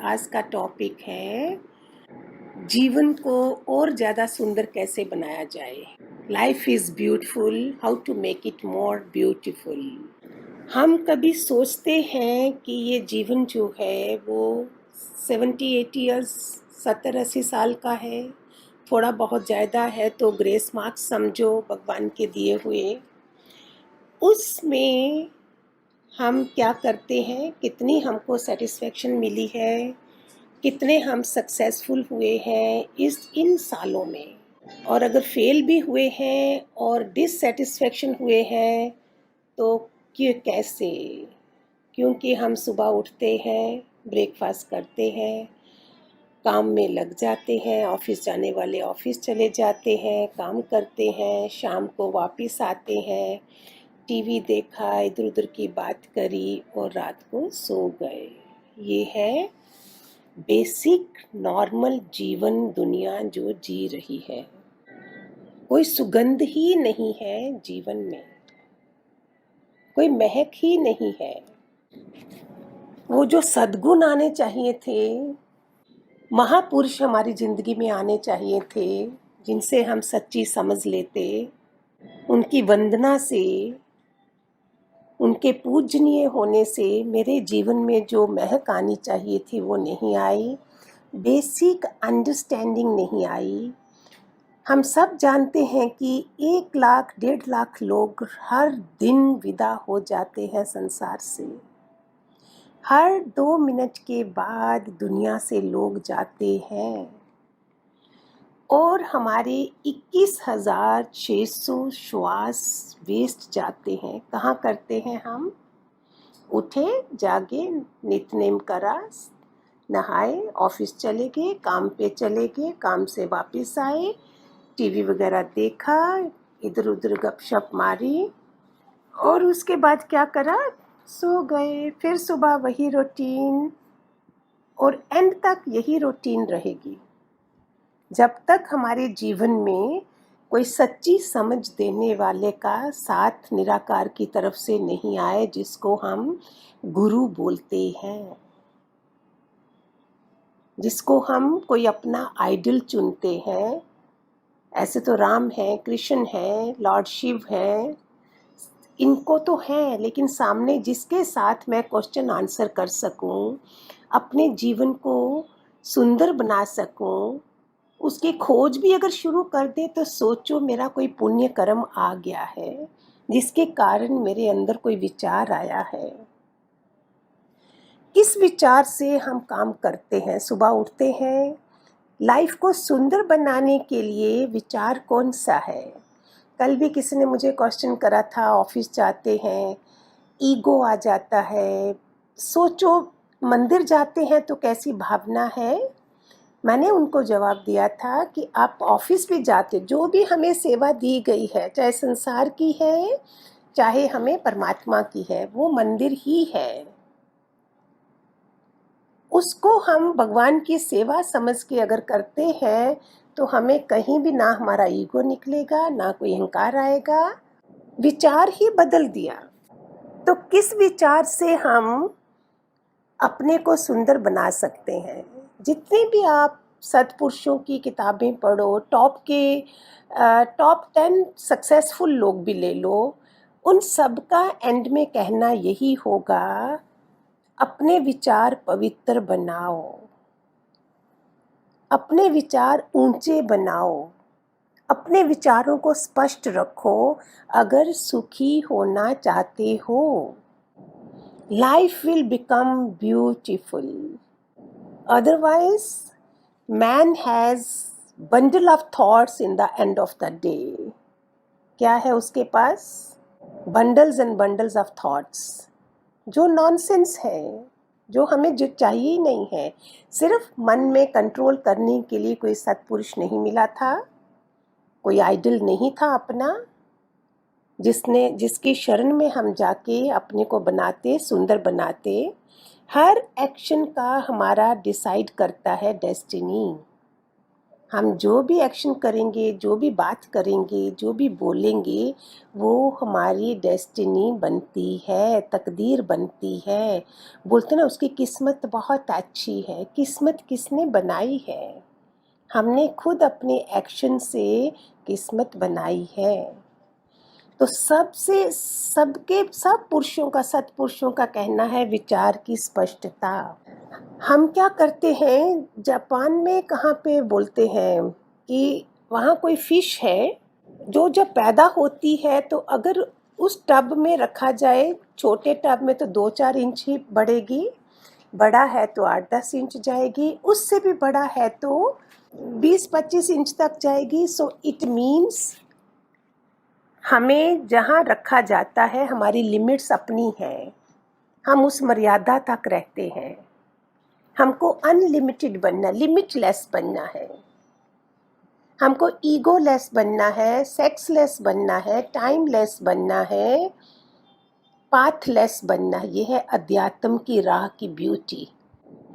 आज का टॉपिक है जीवन को और ज़्यादा सुंदर कैसे बनाया जाए। Life is beautiful, how to make it more beautiful. हम कभी सोचते हैं कि ये जीवन जो है वो 70-80 ईयर्स 70-80 साल का है, थोड़ा बहुत ज़्यादा है तो ग्रेस मार्क्स समझो भगवान के दिए हुए। उसमें हम क्या करते हैं, कितनी हमको सेटिस्फेक्शन मिली है, कितने हम सक्सेसफुल हुए हैं इन सालों में। और अगर फेल भी हुए हैं और डिससेटिस्फेक्शन हुए हैं तो कैसे? क्योंकि हम सुबह उठते हैं, ब्रेकफास्ट करते हैं, काम में लग जाते हैं, ऑफिस जाने वाले ऑफिस चले जाते हैं, काम करते हैं, शाम को वापस आते हैं, टीवी देखा, इधर उधर की बात करी और रात को सो गए। ये है बेसिक नॉर्मल जीवन दुनिया जो जी रही है। कोई सुगंध ही नहीं है जीवन में, कोई महक ही नहीं है। वो जो सद्गुण आने चाहिए थे, महापुरुष हमारी जिंदगी में आने चाहिए थे, जिनसे हम सच्ची समझ लेते, उनकी वंदना से, उनके पूजनीय होने से मेरे जीवन में जो महक आनी चाहिए थी वो नहीं आई, बेसिक अंडरस्टैंडिंग नहीं आई। हम सब जानते हैं कि 1 लाख 1.5 लाख लोग हर दिन विदा हो जाते हैं संसार से। हर 2 मिनट के बाद दुनिया से लोग जाते हैं और हमारे 21,600 श्वास वेस्ट जाते हैं। कहाँ करते हैं हम? उठे, जागे, नित्यनेम करा, नहाए, ऑफिस चले गए, काम पे चले गए, काम से वापस आए, टीवी वगैरह देखा, इधर उधर गपशप मारी और उसके बाद क्या करा? सो गए। फिर सुबह वही रूटीन और एंड तक यही रूटीन रहेगी जब तक हमारे जीवन में कोई सच्ची समझ देने वाले का साथ निराकार की तरफ से नहीं आए, जिसको हम गुरु बोलते हैं, जिसको हम कोई अपना आइडल चुनते हैं। ऐसे तो राम है, कृष्ण है, लॉर्ड शिव है, इनको तो है, लेकिन सामने जिसके साथ मैं क्वेश्चन आंसर कर सकूं, अपने जीवन को सुंदर बना सकूं, उसकी खोज भी अगर शुरू कर दे तो सोचो मेरा कोई पुण्य कर्म आ गया है जिसके कारण मेरे अंदर कोई विचार आया है। किस विचार से हम काम करते हैं? सुबह उठते हैं, लाइफ को सुंदर बनाने के लिए विचार कौन सा है? कल भी किसी ने मुझे क्वेश्चन करा था, ऑफिस जाते हैं, ईगो आ जाता है, सोचो मंदिर जाते हैं तो कैसी भावना है। मैंने उनको जवाब दिया था कि आप ऑफिस भी जाते, जो भी हमें सेवा दी गई है, चाहे संसार की है चाहे हमें परमात्मा की है, वो मंदिर ही है। उसको हम भगवान की सेवा समझ के अगर करते हैं तो हमें कहीं भी ना हमारा ईगो निकलेगा, ना कोई अहंकार आएगा। विचार ही बदल दिया। तो किस विचार से हम अपने को सुंदर बना सकते हैं? जितने भी आप सत्पुरुषों की किताबें पढ़ो, टॉप 10 सक्सेसफुल लोग भी ले लो, उन सब का एंड में कहना यही होगा, अपने विचार पवित्र बनाओ, अपने विचार ऊंचे बनाओ, अपने विचारों को स्पष्ट रखो अगर सुखी होना चाहते हो। Life will become beautiful. Otherwise, man has bundle of thoughts in the end of the day. क्या है उसके पास? Bundles and bundles of thoughts, जो नॉनसेंस है, जो हमें जो चाहिए ही नहीं है। सिर्फ मन में कंट्रोल करने के लिए कोई सत्पुरुष नहीं मिला था, कोई आइडल नहीं था अपना, जिसकी शरण में हम जाके अपने को बनाते, सुंदर बनाते। हर एक्शन का हमारा डिसाइड करता है डेस्टिनी। हम जो भी एक्शन करेंगे, जो भी बात करेंगे, जो भी बोलेंगे, वो हमारी डेस्टिनी बनती है, तकदीर बनती है। बोलते ना उसकी किस्मत बहुत अच्छी है। किस्मत किसने बनाई है? हमने खुद अपने एक्शन से किस्मत बनाई है। तो सब पुरुषों का, सत्पुरुषों का कहना है विचार की स्पष्टता। हम क्या करते हैं, जापान में कहाँ पे बोलते हैं कि वहाँ कोई फिश है जो जब पैदा होती है तो अगर उस टब में रखा जाए, छोटे टब में तो 2-4 इंच ही बढ़ेगी, बड़ा है तो 8-10 इंच जाएगी, उससे भी बड़ा है तो 20-25 इंच तक जाएगी। सो इट मीन्स हमें जहाँ रखा जाता है हमारी लिमिट्स अपनी हैं, हम उस मर्यादा तक रहते हैं। हमको अनलिमिटेड बनना, लिमिटलेस बनना है। हमको ईगोलेस बनना है, सेक्सलेस बनना है, टाइमलेस बनना है, पाथलेस बनना है। ये है अध्यात्म की राह की ब्यूटी।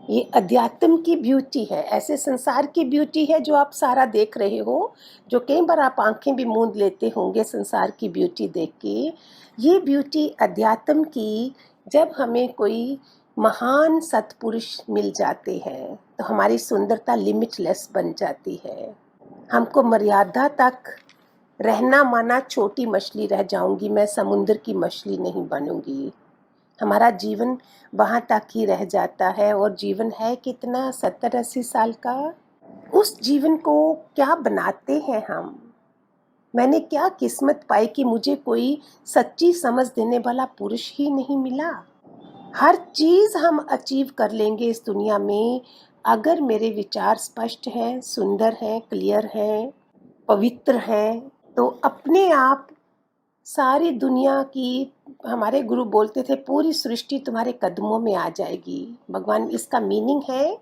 ये अध्यात्म की ब्यूटी है। ऐसे संसार की ब्यूटी है जो आप सारा देख रहे हो, जो कई बार आप आंखें भी मूंद लेते होंगे संसार की ब्यूटी देख के। ये ब्यूटी अध्यात्म की, जब हमें कोई महान सत्पुरुष मिल जाते हैं तो हमारी सुंदरता लिमिटलेस बन जाती है। हमको मर्यादा तक रहना माना छोटी मछली रह जाऊंगी, मैं समुद्र की मछली नहीं बनूंगी। हमारा जीवन वहाँ तक ही रह जाता है। और जीवन है कितना, 70-80 साल का। उस जीवन को क्या बनाते हैं हम? मैंने क्या किस्मत पाई कि मुझे कोई सच्ची समझ देने वाला पुरुष ही नहीं मिला। हर चीज हम अचीव कर लेंगे इस दुनिया में अगर मेरे विचार स्पष्ट हैं, सुंदर हैं, क्लियर हैं, पवित्र हैं। तो अपने आप सारी दुनिया की, हमारे गुरु बोलते थे, पूरी सृष्टि तुम्हारे कदमों में आ जाएगी। भगवान, इसका मीनिंग है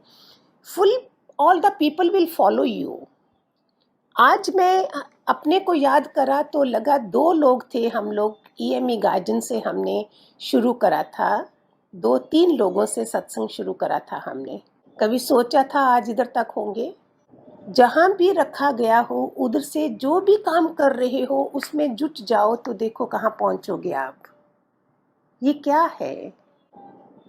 full all the people will follow you. आज मैं अपने को याद करा तो लगा 2 लोग थे, हम लोग ईएमई गाइडेंस से हमने शुरू करा था। 2-3 लोगों से सत्संग शुरू करा था हमने। कभी सोचा था आज इधर तक होंगे? जहाँ भी रखा गया हो उधर से जो भी काम कर रहे हो उसमें जुट जाओ तो देखो कहाँ पहुंचोगे आप। ये क्या है?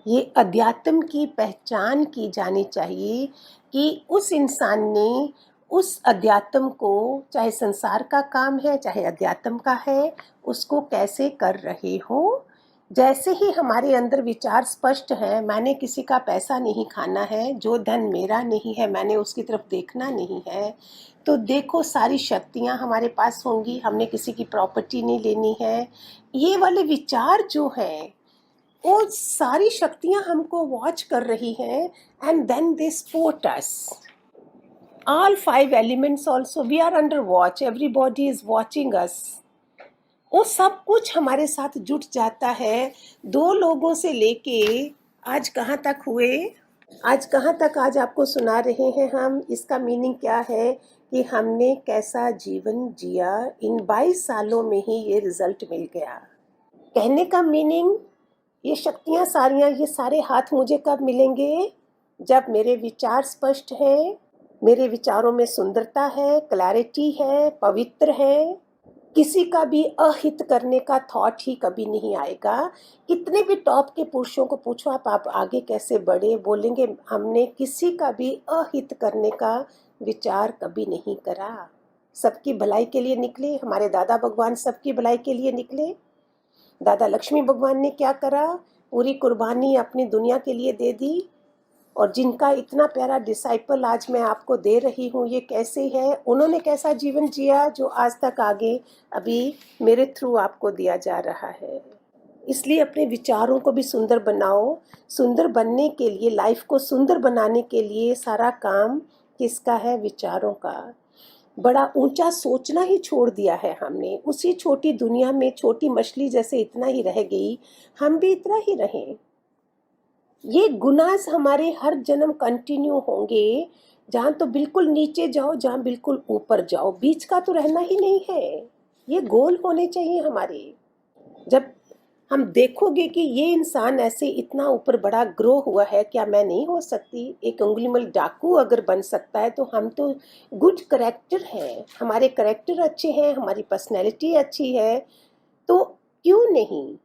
ये अध्यात्म की पहचान की जानी चाहिए कि उस इंसान ने उस अध्यात्म को, चाहे संसार का काम है चाहे अध्यात्म का है, उसको कैसे कर रहे हो। जैसे ही हमारे अंदर विचार स्पष्ट है, मैंने किसी का पैसा नहीं खाना है, जो धन मेरा नहीं है मैंने उसकी तरफ देखना नहीं है, तो देखो सारी शक्तियाँ हमारे पास होंगी, हमने किसी की प्रॉपर्टी नहीं लेनी है। ये वाले विचार जो हैं वो सारी शक्तियां हमको वॉच कर रही हैं, and then they support us. All 5 elements also, we are under watch, everybody is watching us. वो सब कुछ हमारे साथ जुट जाता है। 2 लोगों से लेके आज कहाँ तक हुए, आज आपको सुना रहे हैं हम। इसका मीनिंग क्या है कि हमने कैसा जीवन जिया, इन 22 सालों में ही ये रिजल्ट मिल गया। कहने का मीनिंग, ये शक्तियाँ सारियाँ, ये सारे हाथ मुझे कब मिलेंगे? जब मेरे विचार स्पष्ट हैं, मेरे विचारों में सुंदरता है, क्लैरिटी है, पवित्र है। किसी का भी अहित करने का थॉट ही कभी नहीं आएगा। कितने भी टॉप के पुरुषों को पूछो आप आगे कैसे बढ़े, बोलेंगे हमने किसी का भी अहित करने का विचार कभी नहीं करा। सबकी भलाई के लिए निकले। हमारे दादा भगवान सबकी भलाई के लिए निकले। दादा लक्ष्मी भगवान ने क्या करा, पूरी कुर्बानी अपनी दुनिया के लिए दे दी। और जिनका इतना प्यारा डिसाइपल आज मैं आपको दे रही हूँ, ये कैसे है, उन्होंने कैसा जीवन जिया जो आज तक आगे अभी मेरे थ्रू आपको दिया जा रहा है। इसलिए अपने विचारों को भी सुंदर बनाओ। सुंदर बनने के लिए, लाइफ को सुंदर बनाने के लिए सारा काम किसका है? विचारों का। बड़ा ऊंचा सोचना ही छोड़ दिया है हमने। उसी छोटी दुनिया में छोटी मछली जैसे इतना ही रह गई, हम भी इतना ही रहें। ये गुनाह हमारे हर जन्म कंटिन्यू होंगे। जहाँ तो बिल्कुल नीचे जाओ, जहाँ बिल्कुल ऊपर जाओ, बीच का तो रहना ही नहीं है। ये गोल होने चाहिए हमारे। जब हम देखोगे कि ये इंसान ऐसे इतना ऊपर बड़ा ग्रो हुआ है, क्या मैं नहीं हो सकती? एक उंगलीमल डाकू अगर बन सकता है तो हम तो गुड करेक्टर हैं, हमारे करेक्टर अच्छे हैं, हमारी पर्सनैलिटी अच्छी है, तो क्यों नहीं?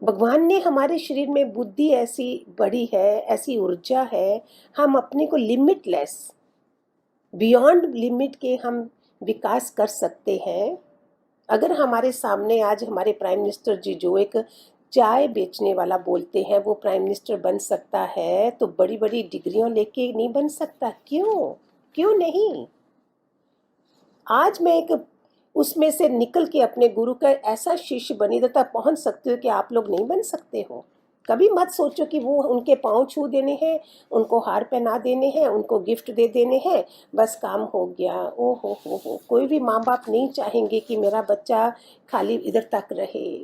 भगवान ने हमारे शरीर में बुद्धि ऐसी बड़ी है, ऐसी ऊर्जा है, हम अपने को लिमिटलेस, बियॉन्ड लिमिट के हम विकास कर सकते हैं। अगर हमारे सामने आज हमारे प्राइम मिनिस्टर जी जो एक चाय बेचने वाला बोलते हैं वो प्राइम मिनिस्टर बन सकता है, तो बड़ी बड़ी डिग्रियां लेके नहीं बन सकता? क्यों? क्यों नहीं? आज मैं एक उसमें से निकल के अपने गुरु का ऐसा शिष्य बनी तक पहुंच सकती हूँ कि आप लोग नहीं बन सकते हो। कभी मत सोचो कि वो उनके पाँव छू देने हैं, उनको हार पहना देने हैं, उनको गिफ्ट दे देने हैं, बस काम हो गया। ओ हो, कोई भी माँ बाप नहीं चाहेंगे कि मेरा बच्चा खाली इधर तक रहे।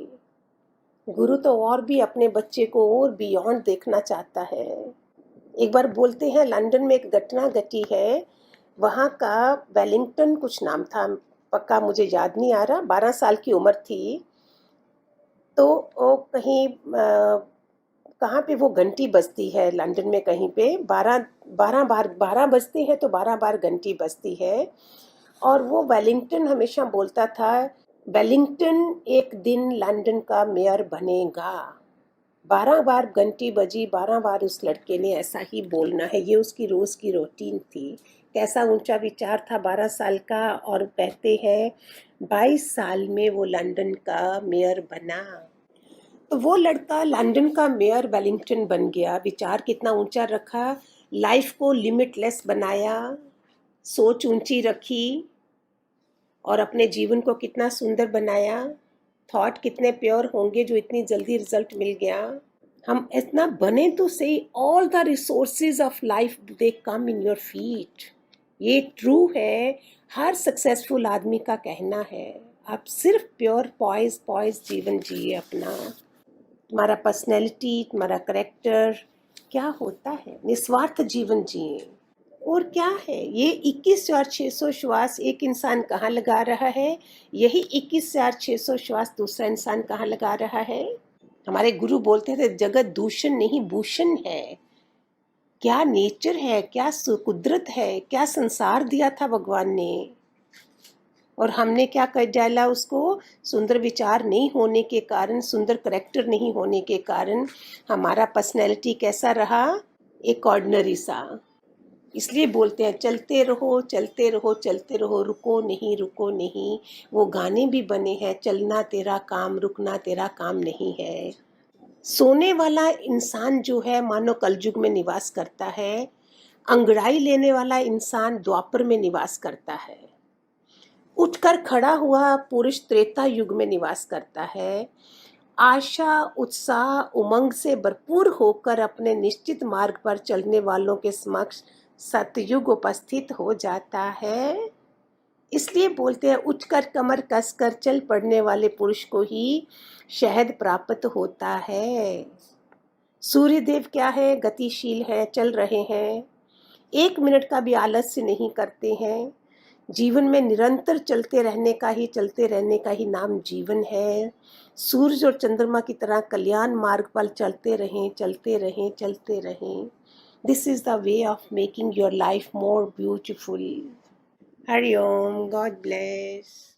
गुरु तो और भी अपने बच्चे को और बियॉन्ड देखना चाहता है। एक बार बोलते हैं लंदन में एक घटना घटी है, वहाँ का वेलिंगटन कुछ नाम था, पक्का मुझे याद नहीं आ रहा, 12 साल की उम्र थी। तो वो कहीं कहाँ पे वो घंटी बजती है लंदन में, कहीं पे 12 बजते हैं तो 12 बार घंटी बजती है। और वो वेलिंगटन हमेशा बोलता था, वेलिंगटन एक दिन लंदन का मेयर बनेगा। 12 बार घंटी बजी, 12 बार उस लड़के ने ऐसा ही बोलना है, ये उसकी रोज की रूटीन थी। कैसा ऊंचा विचार था 12 साल का, और कहते हैं 22 साल में वो लंदन का मेयर बना। तो वो लड़का लंदन का मेयर वेलिंगटन बन गया। विचार कितना ऊंचा रखा, लाइफ को लिमिटलेस बनाया, सोच ऊंची रखी, और अपने जीवन को कितना सुंदर बनाया। थॉट कितने प्योर होंगे जो इतनी जल्दी रिजल्ट मिल गया। हम इतना बने तो सही, all the resources of life they come in your feet. ये ट्रू है, हर सक्सेसफुल आदमी का कहना है। आप सिर्फ प्योर पॉइज पॉइज जीवन जिए अपना। तुम्हारा पर्सनैलिटी, तुम्हारा करेक्टर क्या होता है, निस्वार्थ जीवन जिए। और क्या है ये 21,600 श्वास एक इंसान कहाँ लगा रहा है, यही 21,600 श्वास दूसरा इंसान कहाँ लगा रहा है। हमारे गुरु बोलते थे जगत दूषण नहीं भूषण है। क्या नेचर है, क्या कुदरत है, क्या संसार दिया था भगवान ने, और हमने क्या कर डाला उसको। सुंदर विचार नहीं होने के कारण, सुंदर करेक्टर नहीं होने के कारण हमारा पर्सनैलिटी कैसा रहा, एक ऑर्डिनरी सा। इसलिए बोलते हैं चलते रहो चलते रहो चलते रहो, रुको नहीं रुको नहीं। वो गाने भी बने हैं, चलना तेरा काम रुकना तेरा काम नहीं है। सोने वाला इंसान जो है मानो कलयुग में निवास करता है, अंगड़ाई लेने वाला इंसान द्वापर में निवास करता है, उठकर खड़ा हुआ पुरुष त्रेता युग में निवास करता है। आशा उत्साह उमंग से भरपूर होकर अपने निश्चित मार्ग पर चलने वालों के समक्ष सतयुग उपस्थित हो जाता है। इसलिए बोलते हैं उठकर कमर कसकर चल पड़ने वाले पुरुष को ही शहद प्राप्त होता है। सूर्यदेव क्या है, गतिशील है, चल रहे हैं, 1 मिनट का भी आलस्य नहीं करते हैं। जीवन में निरंतर चलते रहने का ही, चलते रहने का ही नाम जीवन है। सूरज और चंद्रमा की तरह कल्याण मार्ग पर चलते रहें चलते रहें चलते रहें। This is the way of making your life more beautiful. Hari Om, god bless.